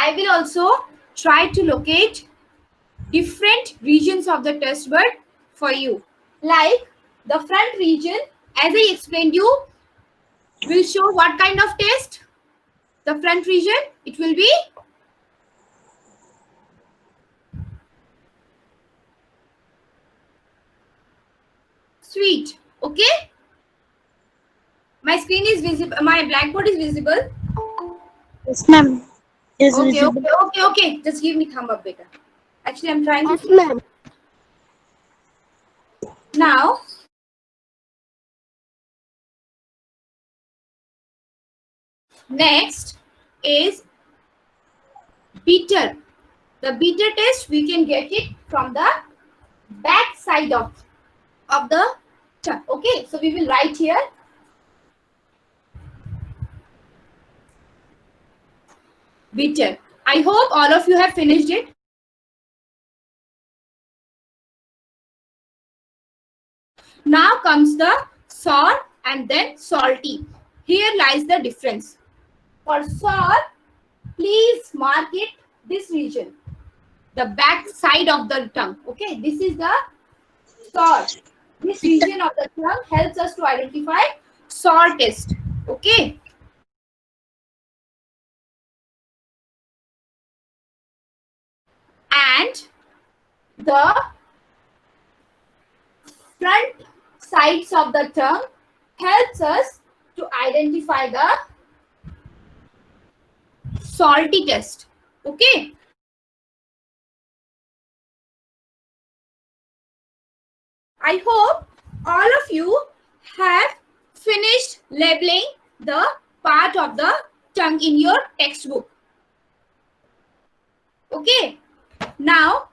I will also try to locate different regions of the test bud for you. Like the front region, as I explained you, will show what kind of taste? The front region, it will be sweet. Okay? My screen is visible, my blackboard is visible. Yes, ma'am. Is Okay, visible. okay. Just give me thumb up, beta. Actually, I'm trying Yes, to. ma'am. Now, next is bitter. The bitter taste, we can get it from the back side of the tongue. Okay, so we will write here. Bitter. I hope all of you have finished it. Now comes the sour and then salty. Here lies the difference. For sour, please mark it this region, the back side of the tongue. Okay, this is the sour. This region of the tongue helps us to identify sour taste. Okay. And the front sides of the tongue helps us to identify the salty taste. Okay. I hope all of you have finished labeling the part of the tongue in your textbook. Okay. Now,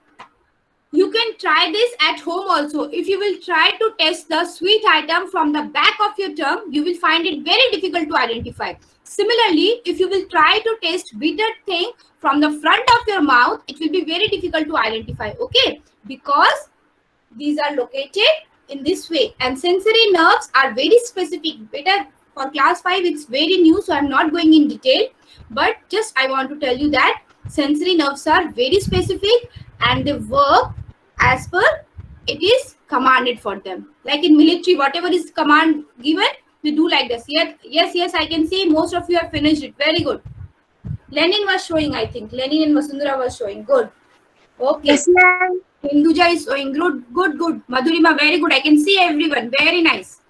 you can try this at home also. If you will try to test the sweet item from the back of your tongue, you will find it very difficult to identify. Similarly, if you will try to taste bitter thing from the front of your mouth, it will be very difficult to identify. Okay, because these are located in this way, and sensory nerves are very specific. Better for class 5, it's very new, so I'm not going in detail, but just I want to tell you that sensory nerves are very specific and they work as per it is commanded for them. Like in military, whatever is command given, they do like this. Yes, I can see most of you have finished it. Very good. Lenin was showing, I think. Lenin and Vasundhara was showing. Good. Okay. Yes, ma'am. Hinduja is showing. Good. Madhurima, very good. I can see everyone. Very nice.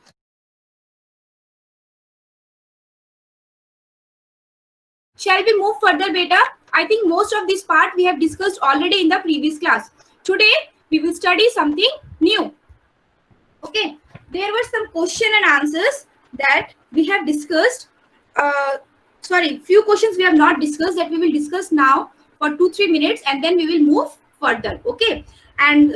Shall we move further, beta? I think most of this part we have discussed already in the previous class. Today, we will study something new. Okay. There were some question and answers that we have discussed. Few questions we have not discussed that we will discuss now for 2-3 minutes, and then we will move further. Okay. And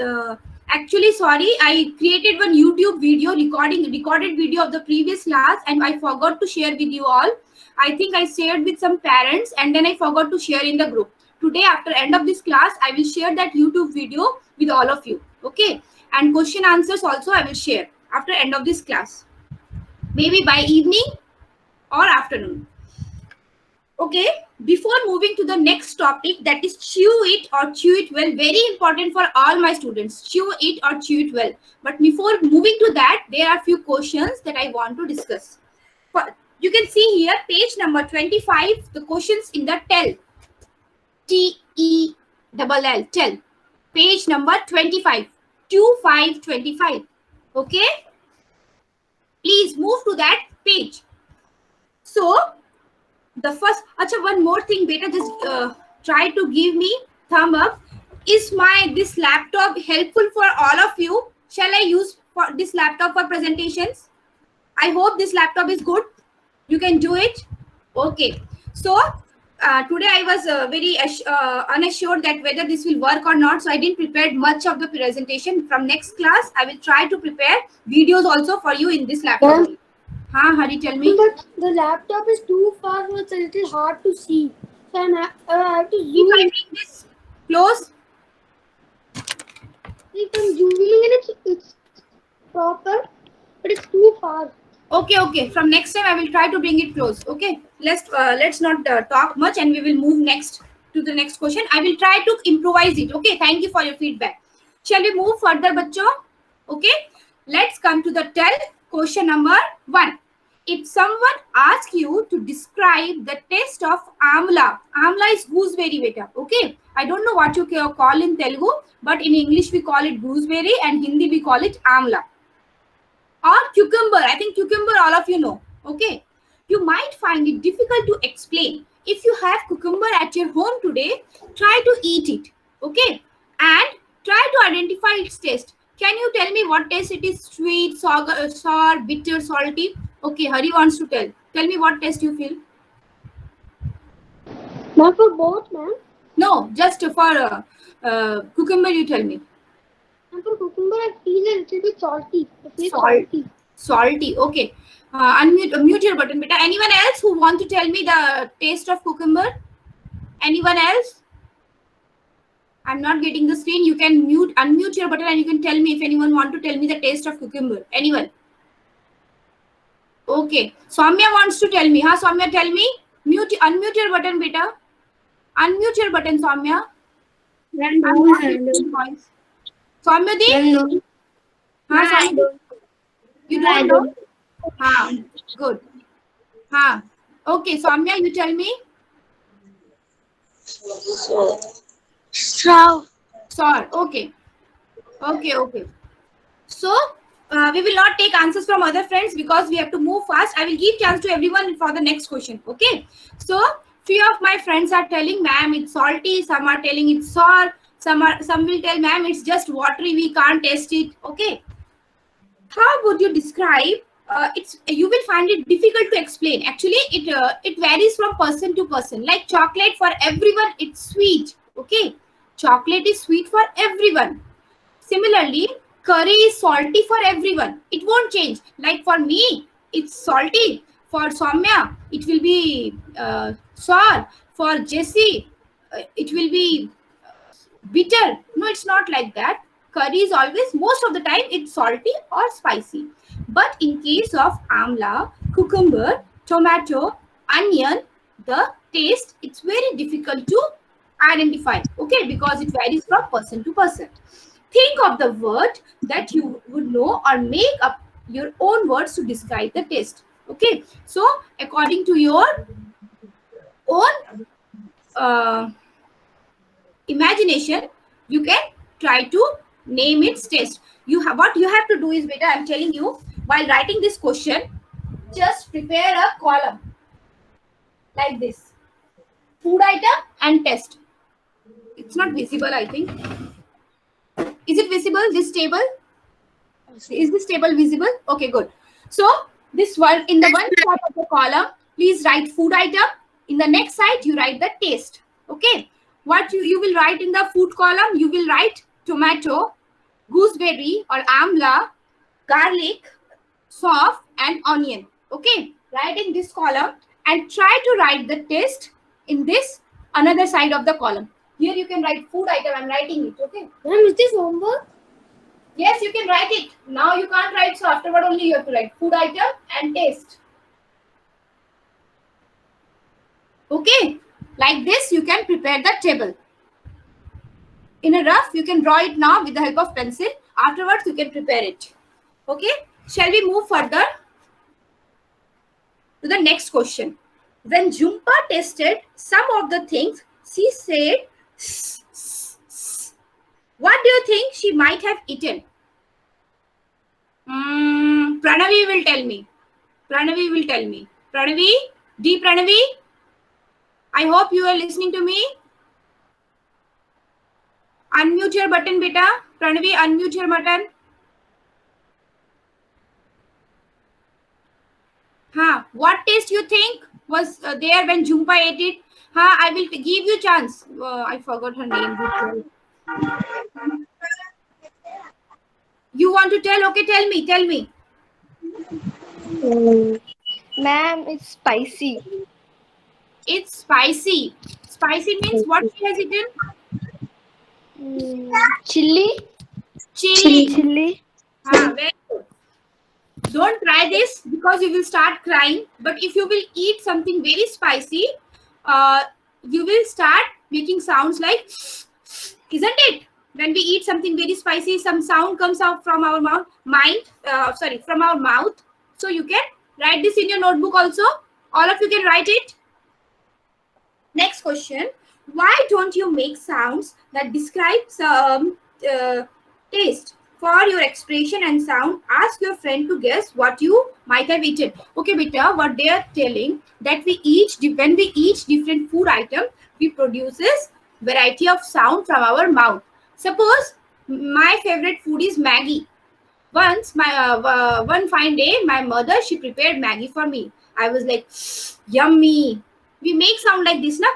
actually, sorry, I created one YouTube video recorded video of the previous class, and I forgot to share with you all. I think I shared with some parents, and then I forgot to share in the group. Today, after end of this class, I will share that YouTube video with all of you. Okay. And question answers also I will share after end of this class. Maybe by evening or afternoon. Okay, before moving to the next topic, that is chew it or chew it well, very important for all my students, chew it or chew it well. But before moving to that, there are few questions that I want to discuss. You can see here page number 25, the questions in the TEL, TELL, TEL, page number 25, 2525. Okay, please move to that page. So the first, one more thing, beta, just try to give me thumb up. Is this laptop helpful for all of you? Shall I use for this laptop for presentations? I hope this laptop is good. You can do it. Okay. So today I was very unassured that whether this will work or not. So I didn't prepare much of the presentation. From next class, I will try to prepare videos also for you in this laptop. Hari, tell me. But the laptop is too far, so it's a little hard to see. So I have to zoom. If I bring this close. If I'm zooming in, it's proper, but it's too far. Okay. From next time, I will try to bring it close. Okay. Let's not talk much, and we will move next to the next question. I will try to improvise it. Okay, thank you for your feedback. Shall we move further, bachcho? Okay, let's come to the tell question number 1. If someone asks you to describe the taste of amla, amla is gooseberry, beta. Okay, I don't know what you call in Telugu, but in English we call it gooseberry and Hindi we call it amla. Or cucumber. I think cucumber all of you know. Okay, you might find it difficult to explain. If you have cucumber at your home today, try to eat it. Okay, and try to identify its taste. Can you tell me what taste it is? Sweet, sour, bitter, salty? Okay, Hari wants to tell. Tell me what taste you feel. Not for both, ma'am. No, just for cucumber you tell me. And for cucumber, I feel a little bit salty. I feel Salt. salty. Salty. Okay. Mute your button, beta. Anyone else who want to tell me the taste of cucumber? Anyone else? I'm not getting the screen. You can unmute your button and you can tell me if anyone want to tell me the taste of cucumber. Anyone? Okay. Soumya wants to tell me. Huh, Soumya, tell me. Unmute your button, beta. Unmute your button, Soumya. I'm not getting the voice. Soumya di? Huh, Soumya? You don't know? Huh. Good. Huh. Okay, Soumya, you tell me. Sour. Sour. Okay. Okay. So, we will not take answers from other friends because we have to move fast. I will give chance to everyone for the next question. Okay. So, few of my friends are telling, ma'am, it's salty. Some are telling it's sour. Some will tell, ma'am, it's just watery. We can't taste it. Okay. How would you describe? You will find it difficult to explain. Actually, it varies from person to person. Like chocolate, for everyone, it's sweet. Okay. Chocolate is sweet for everyone. Similarly, curry is salty for everyone. It won't change. Like for me, it's salty. For Soumya, it will be sour. For Jessie, it will be bitter. No, it's not like that. Curry is always, most of the time, it's salty or spicy. But in case of amla, cucumber, tomato, onion, the taste, it's very difficult to identify. Okay, because it varies from person to person. Think of the word that you would know or make up your own words to describe the taste. Okay, so according to your own imagination, you can try to name its taste. What you have to do is, beta, I'm telling you, while writing this question, just prepare a column like this: food item and taste. It's not visible, I think. Is it visible, this table? Is this table visible? Okay, good. So this one, in the one side of the column, please write food item. In the next side, you write the taste. Okay. What you will write in the food column, you will write tomato, gooseberry or amla, garlic, sauce and onion. Okay. Write in this column and try to write the taste in this another side of the column. Here you can write food item. I'm writing it. Okay. Ma'am, is this homework? Yes, you can write it. Now you can't write, so afterward only you have to write food item and taste. Okay, like this you can prepare the table. In a rough, you can draw it now with the help of pencil. Afterwards, you can prepare it. Okay, shall we move further to the next question? When Jhumpa tasted some of the things, she said, what do you think she might have eaten? Pranavi will tell me. Pranavi, D. Pranavi, I hope you are listening to me. Unmute your button, beta. Pranavi, unmute your button. What taste you think was there when Jhumpa ate it? I will give you chance. I forgot her name. You want to tell? Okay, tell me. Ma'am, it's spicy. It's spicy. Spicy means what she has eaten? Chili. Chili. Very good. Don't try this because you will start crying. But if you will eat something very spicy, you will start making sounds like, isn't it? When we eat something very spicy, some sound comes out from our from our mouth. So you can write this in your notebook also. All of you can write it. Next question. Why don't you make sounds that describe some taste? For your expression and sound, ask your friend to guess what you might have eaten. Okay, beta, what they are telling that when we eat different food item, we produces variety of sound from our mouth. Suppose my favorite food is Maggie. Once, one fine day, my mother, she prepared Maggie for me. I was like, yummy. We make sound like this, na?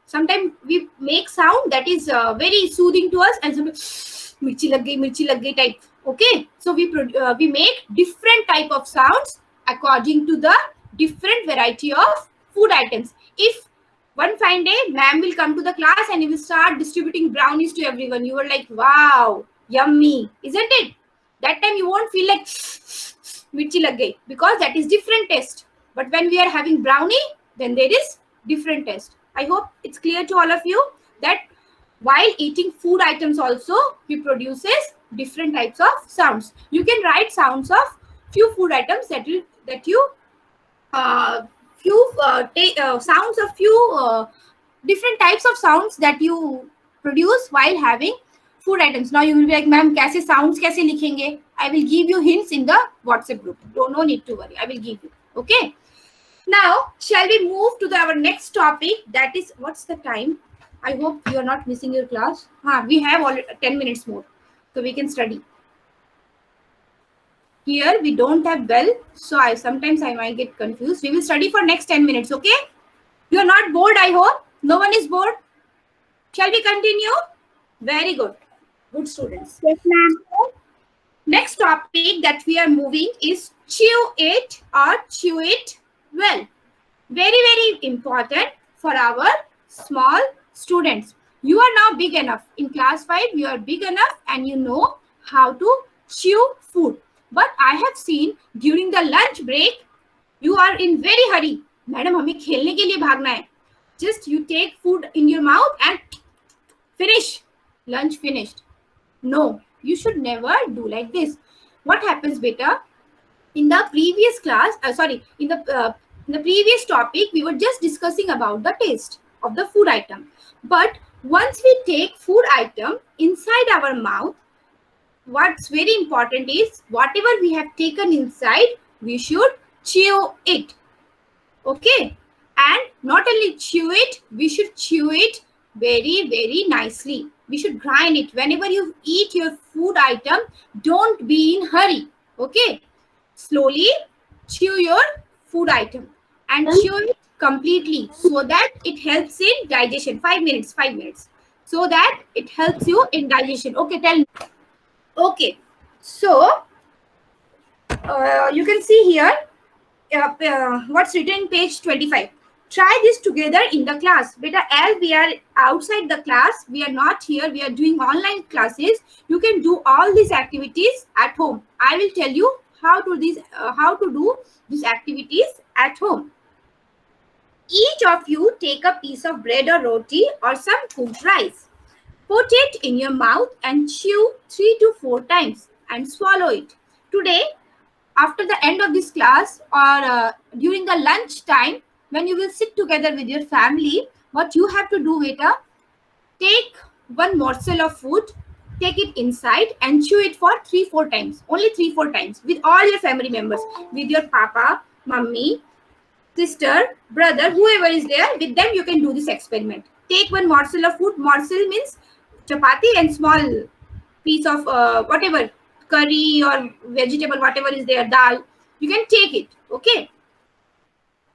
Sometimes we make sound that is very soothing to us, and sometimes mirchi lag gayi type. Okay, so we make different type of sounds according to the different variety of food items. If one fine day, ma'am will come to the class and he will start distributing brownies to everyone. You were like, wow, yummy, isn't it? That time you won't feel like mirchi lag gayi, because that is different taste. But when we are having brownie, then there is different taste. I hope it's clear to all of you that while eating food items also, we produces different types of sounds. You can write sounds of few food items sounds of few different types of sounds that you produce while having food items. Now you will be like, ma'am, kaise sounds kaise likhenge? I will give you hints in the WhatsApp group. No need to worry. I will give you. Okay. Now, shall we move to our next topic? That is, what's the time? I hope you are not missing your class. We have already 10 minutes more, so we can study. Here we don't have bell, so sometimes I might get confused. We will study for next 10 minutes, okay? You are not bored, I hope. No one is bored. Shall we continue? Very good. Good students. Yes, ma'am. Next topic that we are moving is chew it or chew it well. Very, very important for our small students. You are now big enough. In class 5, you are big enough and you know how to chew food. But I have seen during the lunch break, you are in very hurry. Madam, हमें खेलने के लिए भागना है. Just you take food in your mouth and finish. Lunch finished. No, you should never do like this. What happens, beta? In the previous class, in the previous topic, we were just discussing about the taste of the food item. But once we take food item inside our mouth, what's very important is whatever we have taken inside, we should chew it. Okay? And not only chew it, we should chew it very, very nicely. We should grind it. Whenever you eat your food item, don't be in hurry. Okay? Slowly chew your food item and chew it completely so that it helps in digestion. 5 minutes. So that it helps you in digestion. Okay, tell me. Okay, so you can see here what's written in page 25. Try this together in the class. Beta, as we are outside the class, we are not here, we are doing online classes. You can do all these activities at home. I will tell you how to do these activities at home. Each of you take a piece of bread or roti or some cooked rice. Put it in your mouth and chew 3 to 4 times and swallow it. Today, after the end of this class or during the lunch time, when you will sit together with your family, what you have to do, beta, take one morsel of food, take it inside and chew it for 3-4 times. Only 3-4 times with all your family members, with your papa, mummy, sister, brother, whoever is there. With them, you can do this experiment. Take one morsel of food. Morsel means chapati and small piece of whatever, curry or vegetable, whatever is there, dal. You can take it. Okay.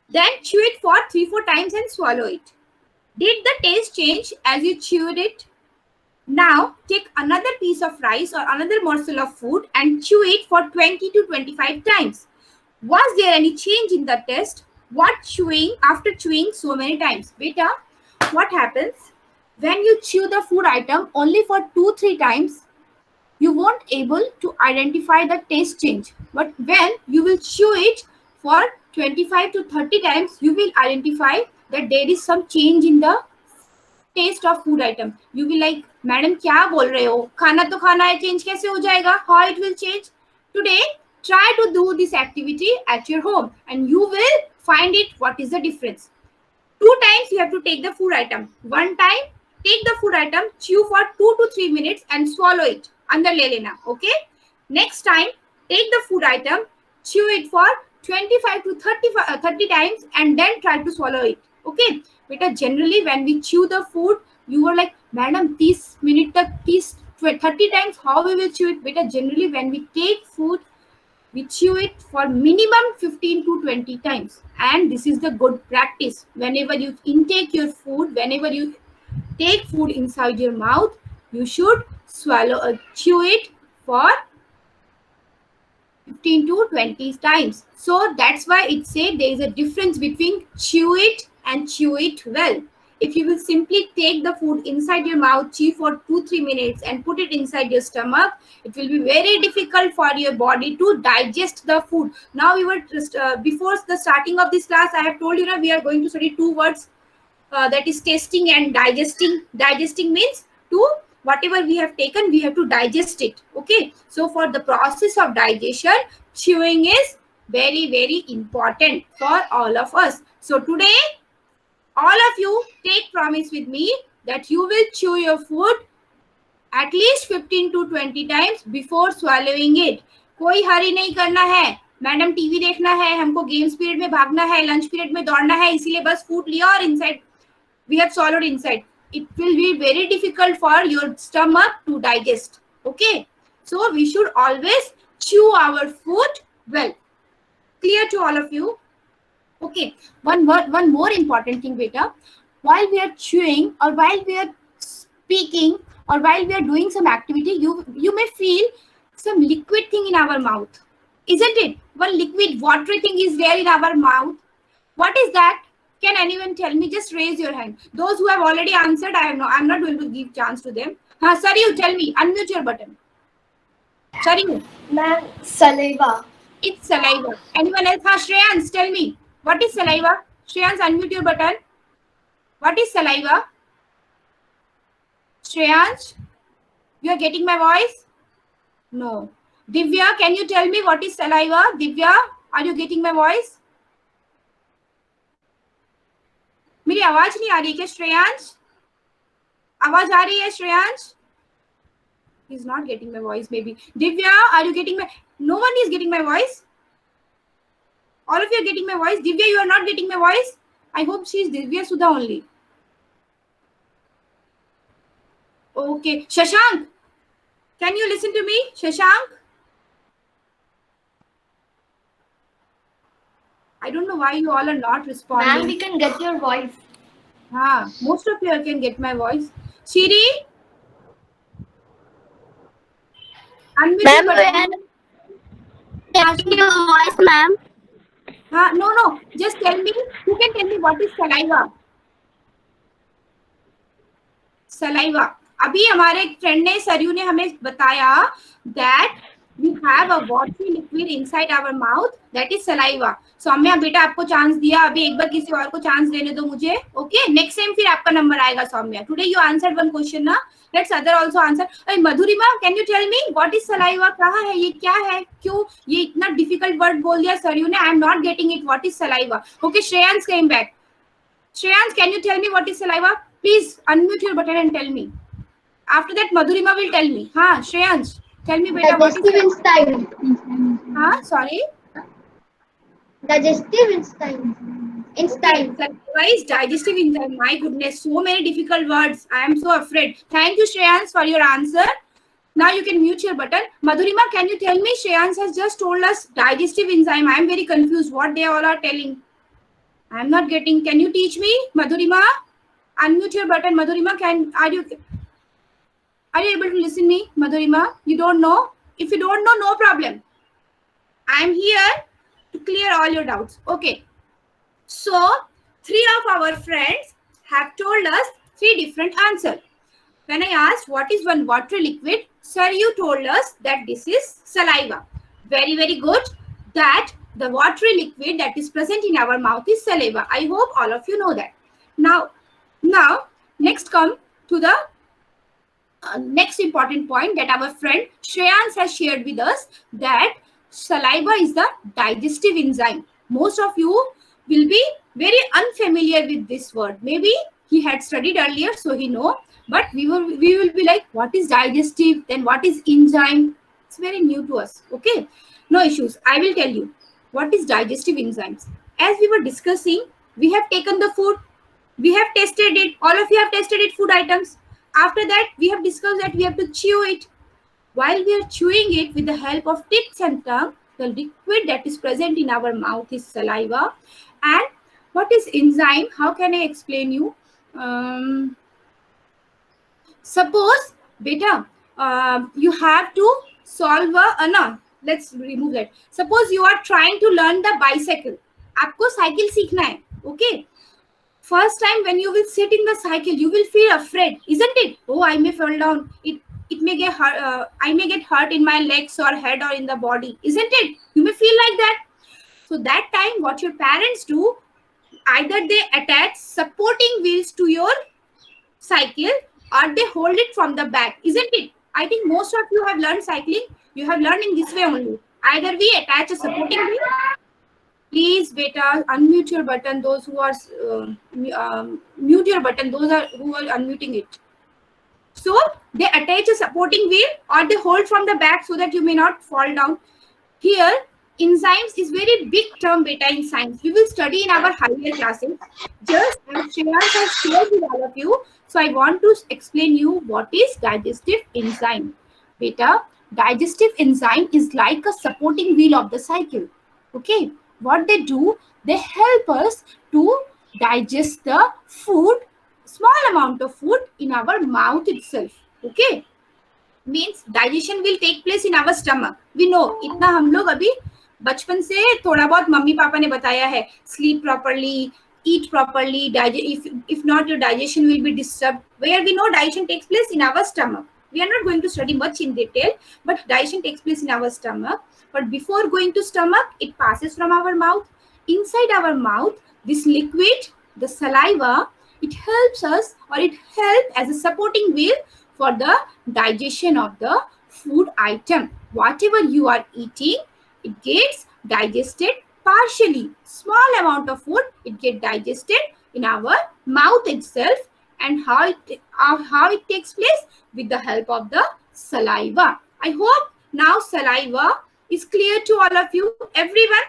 Then chew it for 3-4 times and swallow it. Did the taste change as you chewed it? Now take another piece of rice or another morsel of food and chew it for 20 to 25 times. Was there any change in the taste? What chewing after chewing so many times? Beta, what happens when you chew the food item only for 2-3 times? You won't able to identify the taste change. But when you will chew it for 25 to 30 times, you will identify that there is some change in the taste of food item. You will like, madam क्या बोल रहे हो, खाना तो खाना है, change कैसे हो जाएगा, how it will change. Today try to do this activity at your home and you will find it what is the difference. 2 times you have to take the food item. 1 time take the food item, chew for 2 to 3 minutes and swallow it. अंदर ले लेना. Okay. Next time take the food item, chew it for 25 to 30 times and then try to swallow it. Okay. Beta, generally when we chew the food, you were like, madam 30 minute tak 30 times how we will chew it. Beta, generally when we take food, we chew it for minimum 15 to 20 times, and this is the good practice. Whenever you intake your food, whenever you take food inside your mouth, you should chew it for 15 to 20 times. So that's why it said there is a difference between chew it and chew it well. If you will simply take the food inside your mouth, chew for 2-3 minutes and put it inside your stomach, it will be very difficult for your body to digest the food. Now we were just, before the starting of this class, I have told you that we are going to study 2 words, that is tasting and digesting. Digesting means to whatever we have taken, we have to digest it. Okay. So for the process of digestion, chewing is very, very important for all of us. So today, all of you take promise with me that you will chew your food at least 15 to 20 times before swallowing it. कोई हरी नहीं करना है, madam TV देखना है, हमको games period में भागना है, लंच पीरियड में दौड़ना है, इसीलिए बस फूड लिया और inside we have swallowed inside. It will be very difficult for your stomach to digest. Okay, so we should always chew our food well. Clear to all of you? Okay, one more important thing, beta. While we are chewing or while we are speaking or while we are doing some activity, you may feel some liquid thing in our mouth, isn't it? One liquid watery thing is there in our mouth. What is that? Can anyone tell me? Just raise your hand. Those who have already answered, I'm not going to give chance to them. Sir, you tell me. Unmute your button. Sorry. Ma'am, saliva. It's saliva. Anyone else? Shreyans, tell me. What is saliva? Shreyans, unmute your button. What is saliva? Shreyans, you are getting my voice? No. Divya, can you tell me what is saliva? Divya, are you getting my voice? मेरी आवाज नहीं आ रही क्या श्रेयांश? आवाज आ रही है Shreyansh? He is not getting my voice maybe. Divya, are you getting my? No one is getting my voice. All of you are getting my voice. Divya, you are not getting my voice. I hope she is Divya Sudha only. Okay, Shashank, can you listen to me, Shashank? I don't know why you all are not responding. Ma'am, we can get your voice. Most of you can get my voice. Shiri? Ma'am, getting your voice, ma'am. No. Just tell me. You can tell me what is saliva. Saliva. अभी हमारे एक friend ने सरयू ने हमें बताया that we have a watery liquid inside our mouth, that is saliva. Saumya बेटा आपको chance दिया, अभी एक बार किसी और को चांस देने दो मुझे. ओके, नेक्स्ट टाइम फिर आपका नंबर आएगा Saumya. Today you answered one question ना, लेट्स अदर आल्सो आंसर. अरे Madhurima, can you tell me what is saliva? कहाँ है ये, क्या है, क्यों ये इतना डिफिकल्ट वर्ड बोल दिया सरयू ने? I am not getting it. What is saliva? Okay, Shreyansh came back. Shreyansh, can you tell me what is saliva? Please unmute your button and tell me. After that, Madhurima will tell me. Shreyansh, tell me, beta, what is sorry? Digestive enzyme. Saliva is digestive enzyme. My goodness, so many difficult words. I am so afraid. Thank you, Shreyansh, for your answer. Now you can mute your button. Madhurima, can you tell me? Shreyansh has just told us digestive enzyme. I am very confused what they all are telling. I am not getting. Can you teach me, Madhurima? Unmute your button. Madhurima, are you able to listen me, Madhurima? You don't know? If you don't know, no problem. I am here to clear all your doubts. Okay. So, 3 of our friends have told us 3 different answers. When I asked what is one watery liquid, sir, you told us that this is saliva. Very, very good. That the watery liquid that is present in our mouth is saliva. I hope all of you know that. Now, next come to the next important point that our friend Shreyans has shared with us, that saliva is the digestive enzyme. Most of you will be very unfamiliar with this word. Maybe he had studied earlier, so he know. But we will be like, what is digestive? Then what is enzyme? It's very new to us. Okay, no issues. I will tell you what is digestive enzymes. As we were discussing, we have taken the food, we have tested it. All of you have tested it, food items. After that, we have discussed that we have to chew it. While we are chewing it with the help of tips and tongue, the liquid that is present in our mouth is saliva. And what is enzyme? How can I explain you? Suppose, beta, you have to solve a no. Let's remove that. Suppose you are trying to learn the bicycle. आपको cycle सीखना है, okay? First time when you will sit in the cycle, you will feel afraid, isn't it? Oh, I may fall down. It may get hurt. I may get hurt in my legs or head or in the body, isn't it? You may feel like that. So that time, what your parents do, either they attach supporting wheels to your cycle or they hold it from the back, isn't it? I think most of you have learned cycling. You have learned in this way only. Either we attach a supporting wheel. Please, beta, unmute your button. Those who are mute your button. Those who are unmuting it. So they attach a supporting wheel or they hold from the back so that you may not fall down. Here, enzymes is very big term, beta, in science. We will study in our higher classes. Just as Shreyans has shared with all of you. So I want to explain you what is digestive enzyme. Beta, digestive enzyme is like a supporting wheel of the cycle. Okay. What they do, they help us to digest the food, small amount of food in our mouth itself. Okay, means digestion will take place in our stomach. We know, इतना हम लोग अभी बचपन से थोड़ा बहुत mummy papa ने बताया है. Sleep properly, eat properly. If not, your digestion will be disturbed. Where we know digestion takes place in our stomach. We are not going to study much in detail, but digestion takes place in our stomach. But before going to stomach, it passes from our mouth. Inside our mouth, this liquid, the saliva, it helps us, or it helps as a supporting wheel for the digestion of the food item. Whatever you are eating, it gets digested partially. Small amount of food, it gets digested in our mouth itself. And how it takes place? With the help of the saliva. I hope now saliva is clear to all of you. Everyone,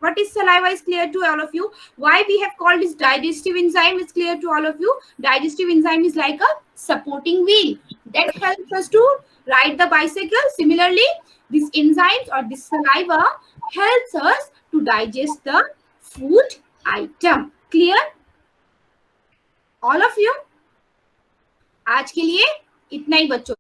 what is saliva is clear to all of you. Why we have called this digestive enzyme is clear to all of you. Digestive enzyme is like a supporting wheel that helps us to ride the bicycle. Similarly, these enzymes or this saliva helps us to digest the food item. Clear? All of you? आज के लिए इतना ही बच्चों.